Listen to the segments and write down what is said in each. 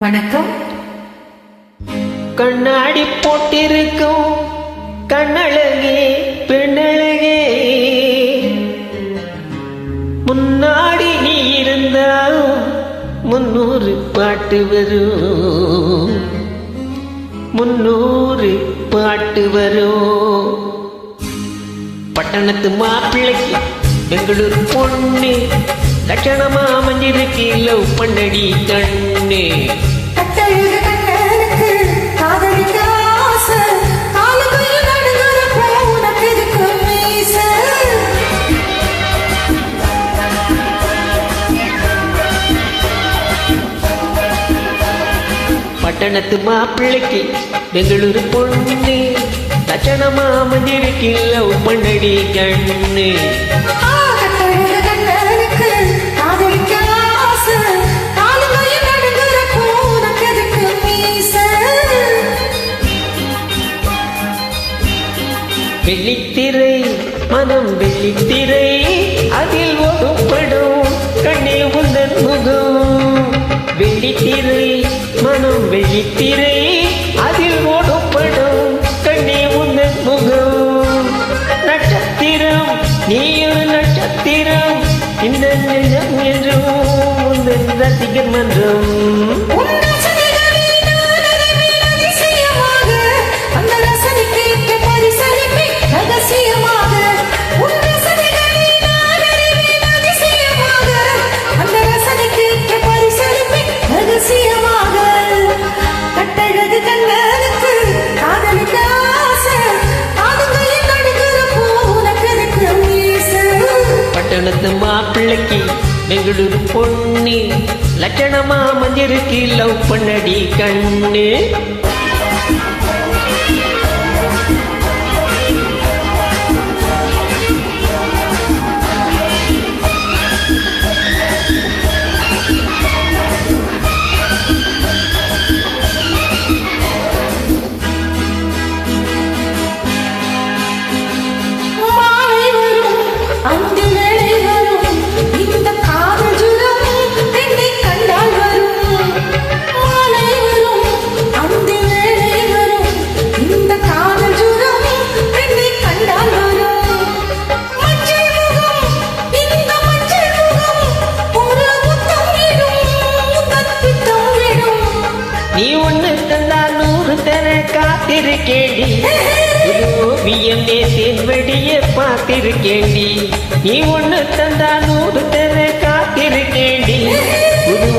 வணக்கம். கண்ணாடி போட்டிருக்கும் கண்ணழகே பெண்ணழகே, முன்னாடி நீ இருந்தாலும் 300 பாட்டு வரும், 300 பாட்டு வரும். பட்டணத்து மாப்பிள்ளைக்கு பெங்களூர் பொண்ணு லட்சணமா அமைஞ்சிருக்கு, லவ் பண்ணடி கண்ணு. பட்டணத்து மாப்பிள்ளைக்கு பெங்களூர் பொண்ணு லட்சணமா அமைஞ்சிருக்கு, லவ் பண்ணடி கண்ணு. வெள்ளித்திரை மனம் வெள்ளித்திரை, அதில் ஒடுப்படும் கண்ணே உந்தன் முகம். வெள்ளித்திரை மனம் வெள்ளித்திரை, அதில் ஓடப்படும் கண்ணே உந்தன் முகம். நட்சத்திரம் நீ ஒரு நட்சத்திரம், இந்த நெஞ்சம் என்றும் உந்தன் ரசிகர் மன்றம். பட்டணத்து மாப்பிள்ளைக்கு பெங்களூர் பொண்ணு லட்சணமா மஞ்சிருக்கு, லவ் பண்ணடி கண்ணு. நீ ஒண்ணு தந்தா 100 தர காத்திருக்கேண்டி, ஓவியமே தேன்வடிய பார்த்திருக்கேண்டி. நீ ஒண்ணு தந்தா 100 தர காத்திருக்கேண்டி,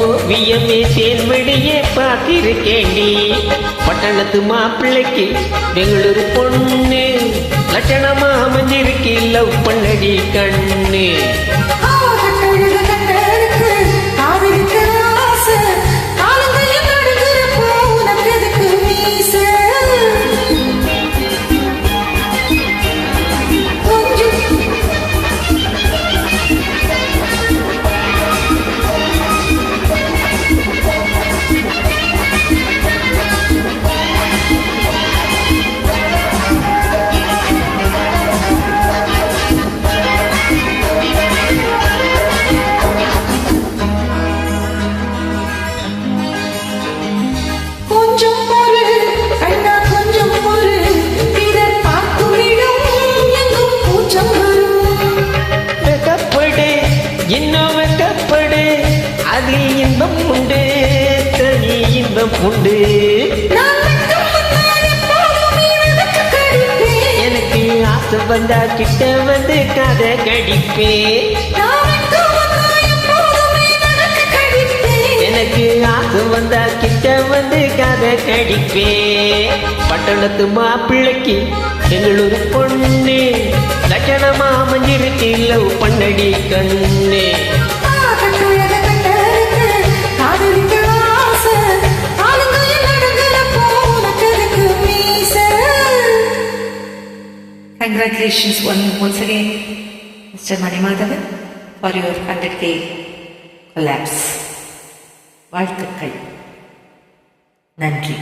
ஓவியமே தேன்வடிய பார்த்திருக்கேண்டி. பட்டணத்து மாப்பிள்ளைக்கு பெங்களூர் பொண்ணு லட்சணமா அமைஞ்சிருக்கு, லவ் பண்ணடி கண்ணு. இன்னும் வெட்டப்படு, அதில் இன்பம் உண்டு, தனி இன்பம் உண்டு. எனக்கு ஆசை வந்தா கிட்ட வந்து கதை கடிப்பே, எனக்கு ஆசை வந்தா கிட்ட வந்து கதை கடிப்பே. பட்டணத்து மாப்பிள்ளைக்கு பெங்களூர் பொண்ணு லட்சணமா அமைஞ்சிருக்கு, லவ் பண்ணடி கண்ணு. Congratulations once again, Mr. Manimadhavan, for your 100K collapse. வாழ்த்துக்கள். நன்றி.